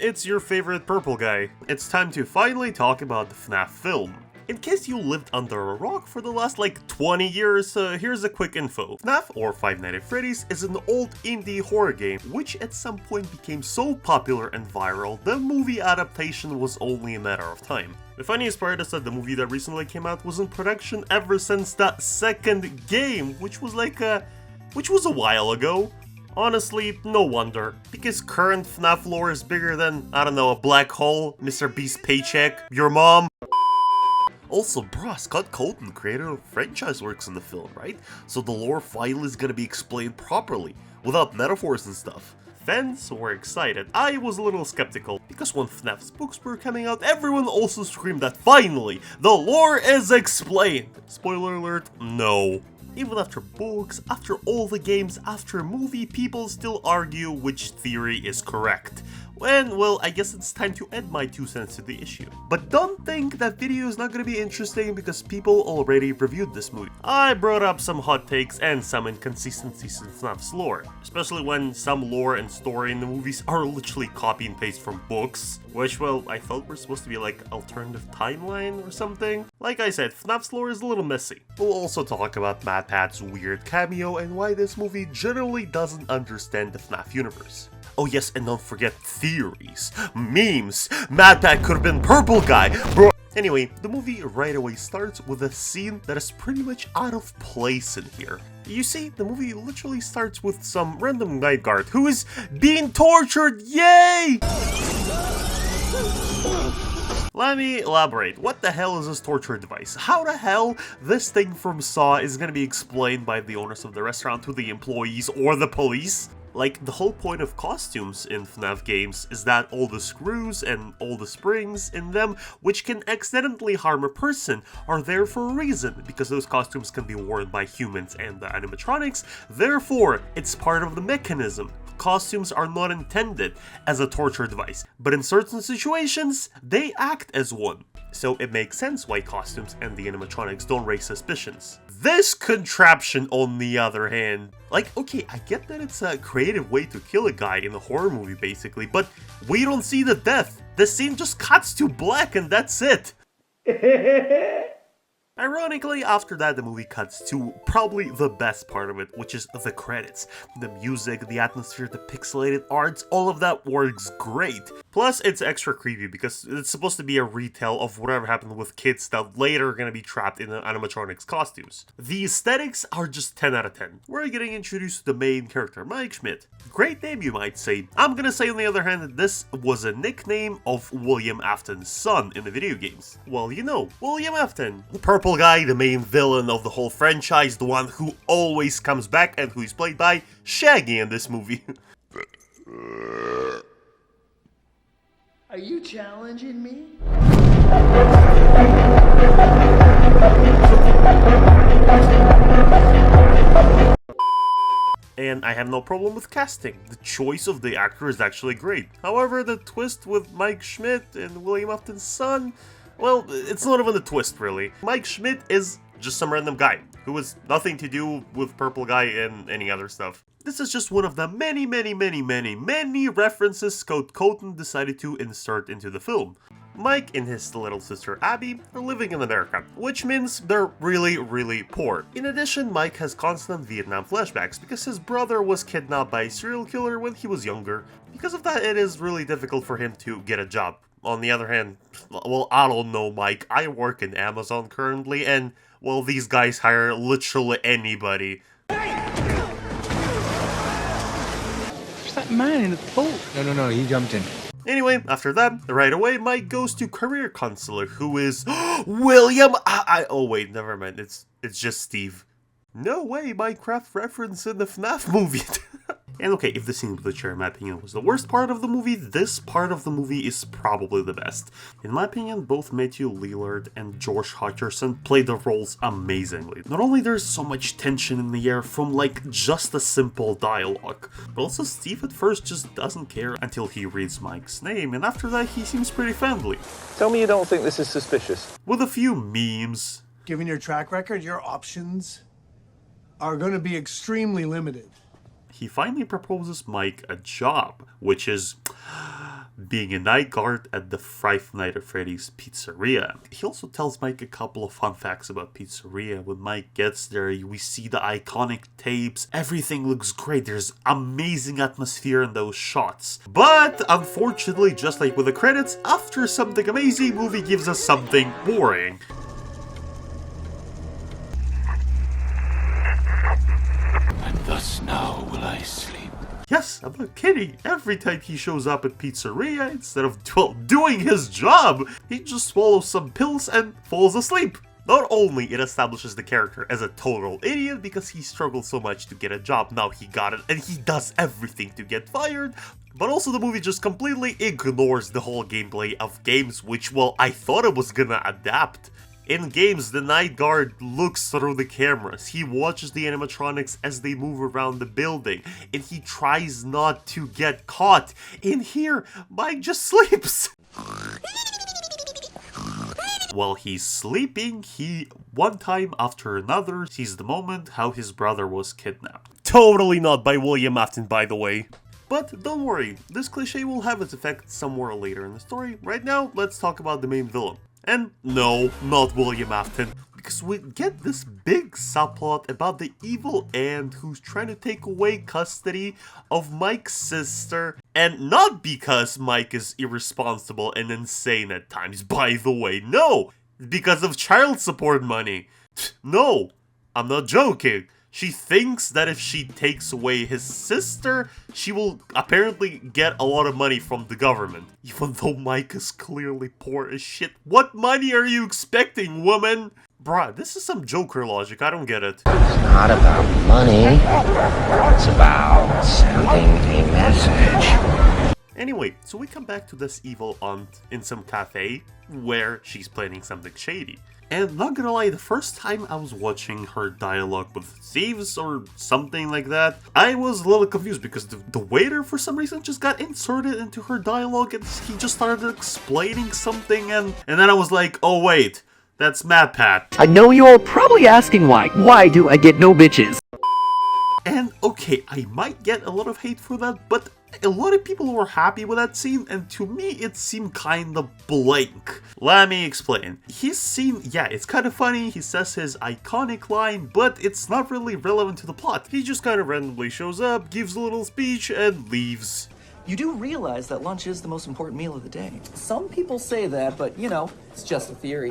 it's your favorite purple guy. It's time to finally talk about the Fnaf film. In case you lived under a rock for the last like 20 years, here's a quick info. Fnaf, or Five Nights at Freddy's, is an old indie horror game which at some point became so popular and viral, the movie adaptation was only a matter of time. The funniest part is that the movie that recently came out was in production ever since that second game, which was a while ago. Honestly, no wonder, because current Fnaf lore is bigger than, I don't know, a black hole, Mr. Beast's paycheck, your mom. Also, bruh, Scott Colton, creator of Francise, works in the film, right? So the lore finally is gonna be explained properly, without metaphors and stuff. Fans were excited. I was a little skeptical, because when Fnaf's books were coming out, everyone also screamed that finally, the lore is explained! Spoiler alert, no. Even after books, after all the games, after a movie, people still argue which theory is correct. When, well, I guess it's time to add my 2 cents to the issue. But don't think that video is not gonna be interesting because people already reviewed this movie. I brought up some hot takes and some inconsistencies in FNAF's lore, especially when some lore and story in the movies are literally copy and paste from books, which, well, I thought were supposed to be like alternative timeline or something. Like I said, FNAF's lore is a little messy. We'll also talk about MatPat's weird cameo and why this movie generally doesn't understand the FNAF universe. Oh yes, and don't forget theories, memes, MatPat could have been purple guy, bro. Anyway, the movie right away starts with a scene that is pretty much out of place in here. You see, the movie literally starts with some random night guard who is being tortured, yay! Let me elaborate. What the hell is this torture device? How the hell this thing from Saw is gonna be explained by the owners of the restaurant to the employees or the police? Like, the whole point of costumes in FNAF games is that all the screws and all the springs in them, which can accidentally harm a person, are there for a reason, because those costumes can be worn by humans and the animatronics, therefore, it's part of the mechanism. Costumes are not intended as a torture device, but in certain situations, they act as one. So it makes sense why costumes and the animatronics don't raise suspicions. This contraption, on the other hand, like, okay, I get that it's a creative way to kill a guy in a horror movie, basically, but we don't see the death. The scene just cuts to black and that's it. Ironically, after that, the movie cuts to probably the best part of it, which is the credits. The music, the atmosphere, the pixelated arts, all of that works great. Plus, it's extra creepy because it's supposed to be a retell of whatever happened with kids that later are gonna be trapped in the animatronics costumes. The aesthetics are just 10 out of 10. We're getting introduced to the main character, Mike Schmidt. Great name, you might say. I'm gonna say, on the other hand, that this was a nickname of William Afton's son in the video games. Well, you know, William Afton, the purple guy, the main villain of the whole franchise, the one who always comes back and who is played by Shaggy in this movie. Are you challenging me? And I have no problem with casting. The choice of the actor is actually great. However, the twist with Mike Schmidt and William Afton's son, well, it's not even a twist, really. Mike Schmidt is just some random guy who has nothing to do with Purple Guy and any other stuff. This is just one of the many references Scott Colton decided to insert into the film. Mike and his little sister Abby are living in America, which means they're really poor. In addition, Mike has constant Vietnam flashbacks because his brother was kidnapped by a serial killer when he was younger. Because of that, it is really difficult for him to get a job. On the other hand, well, I don't know, Mike. I work in Amazon currently, and, well, these guys hire literally anybody. There's that man in the boat. No, he jumped in. Anyway, after that, right away, Mike goes to career counselor, who is William. Oh wait, never mind. It's just Steve. No way, Minecraft reference in the FNAF movie. And okay, if the scene with the chair, in my opinion, was the worst part of the movie, this part of the movie is probably the best. In my opinion, both Matthew Lillard and George Hutcherson played the roles amazingly. Not only there's so much tension in the air from like just a simple dialogue, but also Steve at first just doesn't care until he reads Mike's name, and after that he seems pretty friendly. Tell me you don't think this is suspicious. With a few memes. Given your track record, your options are going to be extremely limited. He finally proposes Mike a job, which is being a night guard at the Five Nights at Freddy's pizzeria. He also tells Mike a couple of fun facts about pizzeria. When Mike gets there, we see the iconic tapes. Everything looks great. There's amazing atmosphere in those shots. But unfortunately, just like with the credits, after something amazing, movie gives us something boring. And thus now will I sleep. Yes, I'm not kidding. Every time he shows up at pizzeria, instead of doing his job, he just swallows some pills and falls asleep. Not only it establishes the character as a total idiot because he struggled so much to get a job, now he got it and he does everything to get fired, but also the movie just completely ignores the whole gameplay of games, which, well, I thought it was gonna adapt. In games, the night guard looks through the cameras, he watches the animatronics as they move around the building, and he tries not to get caught. In here, Mike just sleeps. While he's sleeping, he, one time after another, sees the moment how his brother was kidnapped. Totally not by William Afton, by the way. But don't worry, this cliche will have its effect somewhere later in the story. Right now, let's talk about the main villain. And no, not William Afton, because we get this big subplot about the evil aunt who's trying to take away custody of Mike's sister, and not because Mike is irresponsible and insane at times, by the way, no, because of child support money. No, I'm not joking. She thinks that if she takes away his sister, she will apparently get a lot of money from the government. Even though Mike is clearly poor as shit. What money are you expecting, woman? Bruh, this is some Joker logic, I don't get it. It's not about money. It's about sending a message. Anyway, so we come back to this evil aunt in some cafe where she's planning something shady. And not gonna lie, the first time I was watching her dialogue with thieves or something like that, I was a little confused because the waiter for some reason just got inserted into her dialogue and he just started explaining something and then I was like, oh wait, that's MatPat. I know you're probably asking why. Why do I get no bitches? And okay, I might get a lot of hate for that, but a lot of people were happy with that scene, and to me it seemed kinda blank. Let me explain. His scene, yeah, it's kinda funny, he says his iconic line, but it's not really relevant to the plot. He just kinda randomly shows up, gives a little speech, and leaves. You do realize that lunch is the most important meal of the day. Some people say that, but you know, it's just a theory.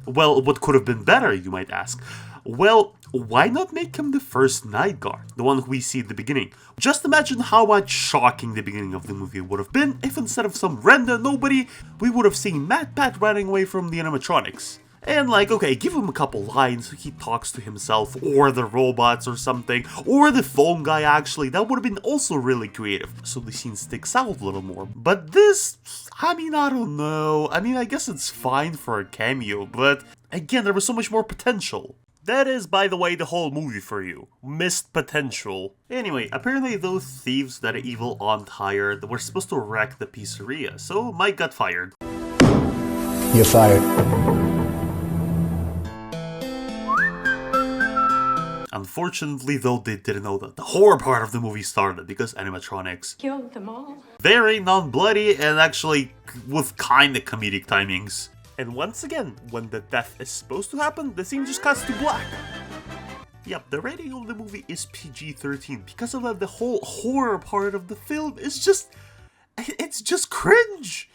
Well, what could have been better, you might ask? Well, why not make him the first night guard, the one who we see at the beginning? Just imagine how much shocking the beginning of the movie would have been if instead of some random nobody, we would have seen MatPat running away from the animatronics. And like, okay, give him a couple lines so he talks to himself, or the robots or something, or the phone guy actually, that would have been also really creative, so the scene sticks out a little more. But this, I mean, I don't know, I mean, I guess it's fine for a cameo, but again, there was so much more potential. That is, by the way, the whole movie for you. Missed potential. Anyway, apparently those thieves that an evil aunt hired were supposed to wreck the pizzeria, so Mike got fired. You're fired. Unfortunately, though, they didn't know that the horror part of the movie started because animatronics killed them all. Very non-bloody and actually with kinda comedic timings. And once again, when the death is supposed to happen, the scene just cuts to black. Yep, the rating of the movie is PG-13. Because of that, the whole horror part of the film is just... it's just cringe!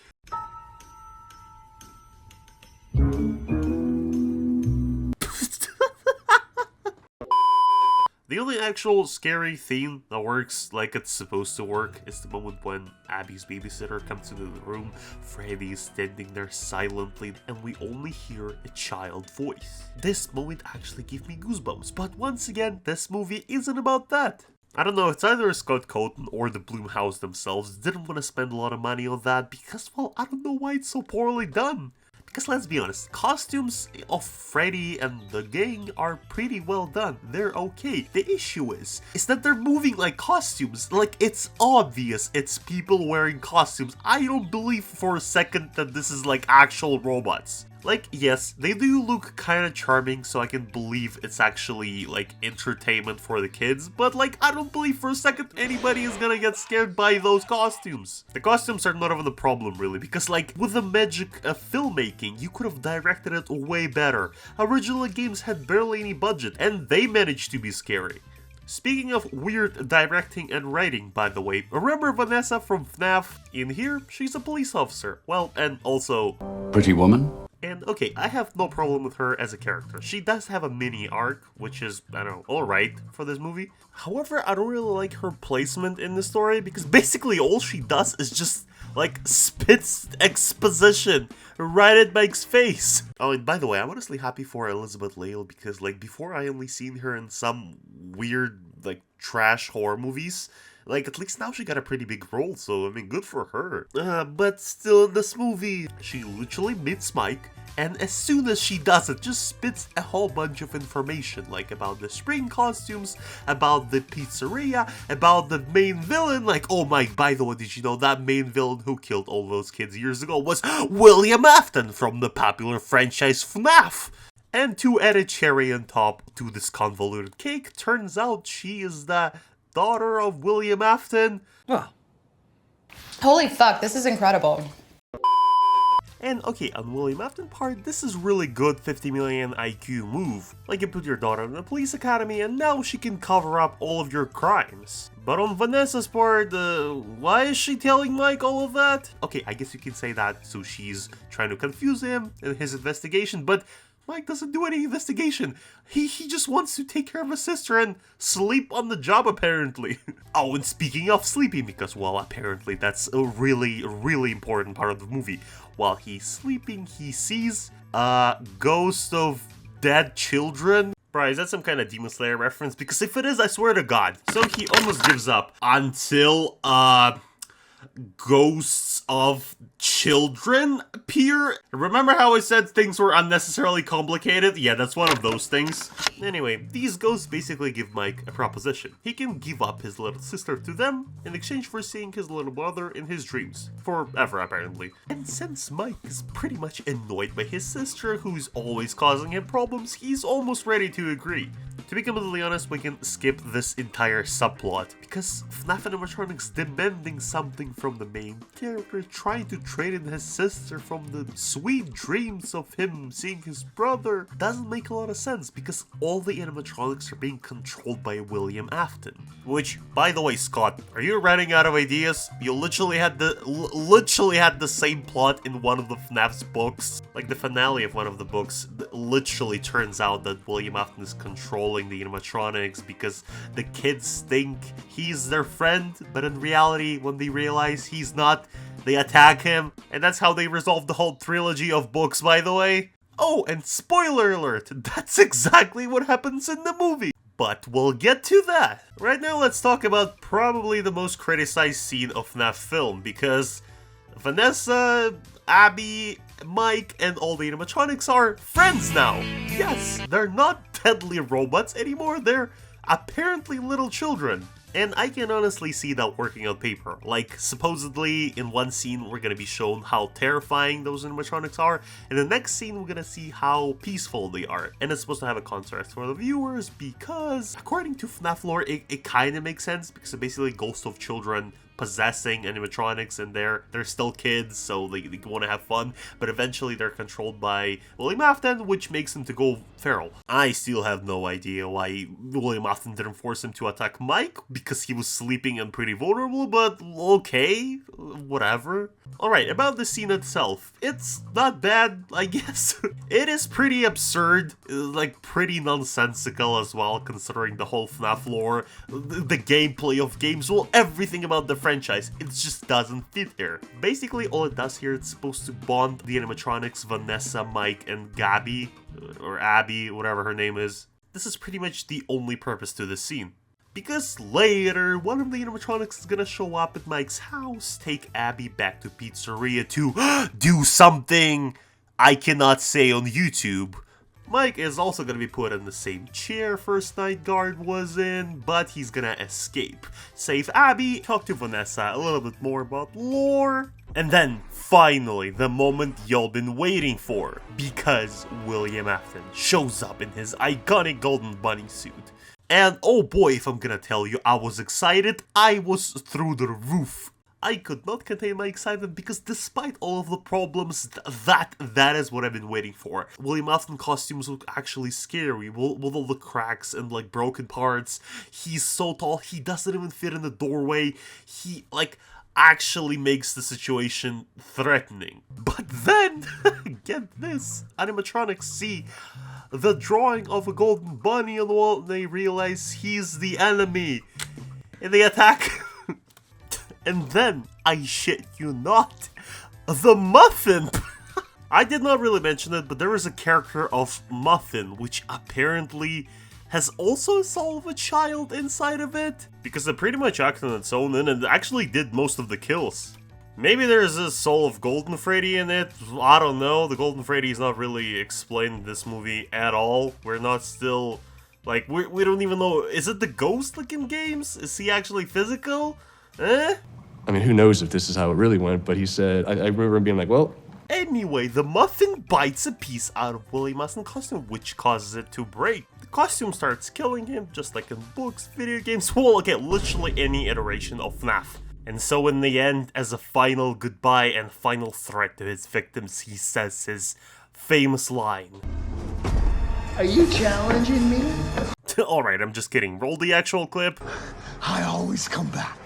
The only actual scary theme that works like it's supposed to work is the moment when Abby's babysitter comes into the room, Freddy is standing there silently, and we only hear a child voice. This moment actually gave me goosebumps, but once again, this movie isn't about that. I don't know, it's either Scott Cawthon or the Blumhouse themselves didn't want to spend a lot of money on that because, well, I don't know why it's so poorly done. Because let's be honest, costumes of Freddy and the gang are pretty well done. They're okay. The issue is that they're moving like costumes. Like, it's obvious it's people wearing costumes. I don't believe for a second that this is like actual robots. Like, yes, they do look kinda charming, so I can believe it's actually, like, entertainment for the kids, but, like, I don't believe for a second anybody is gonna get scared by those costumes. The costumes are not even the problem, really, because, like, with the magic of filmmaking, you could have directed it way better. Original games had barely any budget, and they managed to be scary. Speaking of weird directing and writing, by the way, remember Vanessa from Fnaf? In here, she's a police officer. Well, and also... Pretty woman? And okay, I have no problem with her as a character. She does have a mini arc, which is, I don't know, alright for this movie. However, I don't really like her placement in the story, because basically all she does is just, like, spits exposition right at Mike's face. Oh, and by the way, I'm honestly happy for Elizabeth Lale, because, like, before I only seen her in some weird, like, trash horror movies. Like, at least now she got a pretty big role, so, I mean, good for her. But still in this movie, she literally meets Mike, and as soon as she does it, just spits a whole bunch of information, like about the spring costumes, about the pizzeria, about the main villain, like, oh Mike, by the way, did you know that main villain who killed all those kids years ago was William Afton from the popular franchise Fnaf? And to add a cherry on top to this convoluted cake, turns out she is the daughter of William Afton. Well, holy fuck, this is incredible. And okay, on William Afton part, this is really good 50 million IQ move. Like, you put your daughter in the police academy and now she can cover up all of your crimes. But on Vanessa's part, why is she telling Mike all of that? Okay, I guess you can say that so she's trying to confuse him in his investigation, but Mike doesn't do any investigation. He just wants to take care of his sister and sleep on the job, apparently. Oh, and speaking of sleeping, because, well, apparently that's a really, really important part of the movie. While he's sleeping, he sees a ghost of dead children. Bro, is that some kind of Demon Slayer reference? Because if it is, I swear to God. So he almost gives up until, ghosts of children appear. Remember how I said things were unnecessarily complicated? Yeah, that's one of those things. Anyway, these ghosts basically give Mike a proposition. He can give up his little sister to them in exchange for seeing his little brother in his dreams. Forever, apparently. And since Mike is pretty much annoyed by his sister, who's always causing him problems, he's almost ready to agree. To be completely honest, we can skip this entire subplot, because Fnaf animatronics demanding something from the main character, trying to trade in his sister from the sweet dreams of him seeing his brother, doesn't make a lot of sense, because all the animatronics are being controlled by William Afton. Which, by the way, Scott, are you running out of ideas? You literally had the same plot in one of the Fnaf's books. Like, the finale of one of the books literally turns out that William Afton is controlling the animatronics because the kids think he's their friend, but in reality, when they realize he's not, they attack him, and that's how they resolve the whole trilogy of books, by the way. Oh, and spoiler alert, that's exactly what happens in the movie. But we'll get to that. Right now, let's talk about probably the most criticized scene of FNAF film, because Vanessa, Abby, Mike, and all the animatronics are friends now. Yes, they're not deadly robots anymore, they're apparently little children. And I can honestly see that working on paper. Like, supposedly, in one scene, we're gonna be shown how terrifying those animatronics are, and the next scene, we're gonna see how peaceful they are. And it's supposed to have a contrast for the viewers, because, according to FNAF lore, it kinda makes sense, because it basically ghosts of children possessing animatronics, and they're still kids, so they want to have fun, but eventually they're controlled by William Afton, which makes them to go feral. I still have no idea why William Afton didn't force him to attack Mike, because he was sleeping and pretty vulnerable, but okay, whatever. Alright, about the scene itself, it's not bad, I guess. It is pretty absurd, like pretty nonsensical as well, considering the whole FNAF lore, the gameplay of games, well, everything about the franchise, it just doesn't fit here. Basically, all it does here, it's supposed to bond the animatronics, Vanessa, Mike, and Gabby, or Abby, whatever her name is. This is pretty much the only purpose to this scene. Because later, one of the animatronics is gonna show up at Mike's house, take Abby back to pizzeria to do something I cannot say on YouTube. Mike is also gonna be put in the same chair First Night Guard was in, but he's gonna escape, save Abby, talk to Vanessa a little bit more about lore, And then, finally, the moment y'all been waiting for, because William Afton shows up in his iconic golden bunny suit. And oh boy, if I'm gonna tell you, I was excited, I was through the roof. I could not contain my excitement because despite all of the problems, that is what I've been waiting for. William Afton costumes look actually scary, with all the cracks and like broken parts. He's so tall, he doesn't even fit in the doorway. He like actually makes the situation threatening. But then, get this, animatronics see the drawing of a golden bunny on the wall and they realize he's the enemy. And they attack. And then, I shit you not, the Muffin! I did not really mention it, but there is a character of Muffin, which apparently has also a soul of a child inside of it. Because it pretty much acted on its own and it actually did most of the kills. Maybe there's a soul of Golden Freddy in it, I don't know. The Golden Freddy is not really explained in this movie at all. We're not still, like, we don't even know, is it the ghost like in games? Is he actually physical? Eh? I mean, who knows if this is how it really went, but he said, I remember him being like, well... Anyway, the Muffin bites a piece out of William Afton's costume, which causes it to break. The costume starts killing him, just like in books, video games, well, okay, literally any iteration of Fnaf. And so in the end, as a final goodbye and final threat to his victims, he says his famous line. Are you challenging me? Alright, I'm just kidding. Roll the actual clip. I always come back.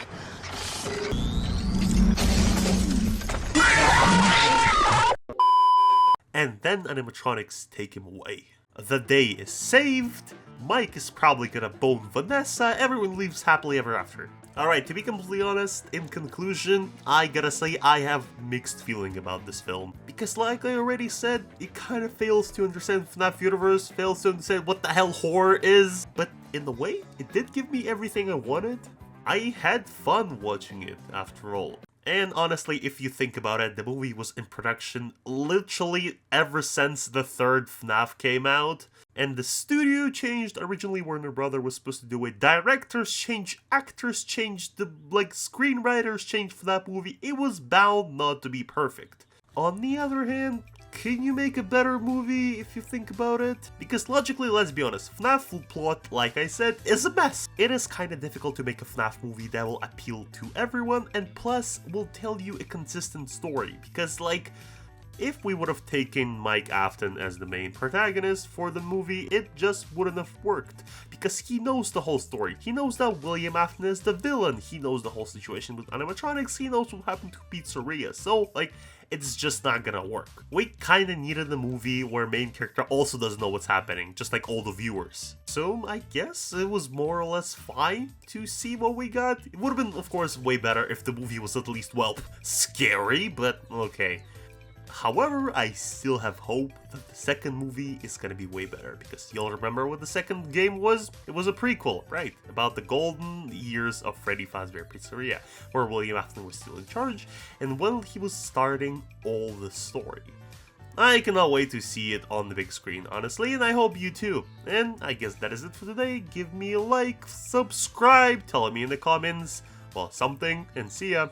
And then animatronics take him away. The day is saved, Mike is probably gonna bone Vanessa, everyone leaves happily ever after. Alright, to be completely honest, in conclusion, I gotta say I have mixed feeling about this film. Because like I already said, it kind of fails to understand FNAF universe, fails to understand what the hell horror is. But in a way, it did give me everything I wanted. I had fun watching it, after all. And honestly, if you think about it, the movie was in production literally ever since the third FNAF came out. And the studio changed. Originally, Warner Brothers was supposed to do it. Directors changed, actors changed, the screenwriters changed for that movie. It was bound not to be perfect. On the other hand, can you make a better movie if you think about it? Because logically, let's be honest, FNAF full plot, like I said, is a mess. It is kinda difficult to make a FNAF movie that will appeal to everyone and plus will tell you a consistent story. Because like, if we would have taken Mike Afton as the main protagonist for the movie, it just wouldn't have worked. Because he knows the whole story. He knows that William Afton is the villain. He knows the whole situation with animatronics. He knows what happened to Pizzeria. So, like, it's just not gonna work. We kinda needed a movie where main character also doesn't know what's happening, just like all the viewers. So I guess it was more or less fine to see what we got. It would have been, of course, way better if the movie was at least, well, scary, but okay. However, I still have hope that the second movie is gonna be way better, because y'all remember what the second game was? It was a prequel, right? About the golden years of Freddy Fazbear Pizzeria, where William Afton was still in charge, and when he was starting all the story. I cannot wait to see it on the big screen, honestly, and I hope you too. And I guess that is it for today. Give me a like, subscribe, tell me in the comments, well, something, and see ya.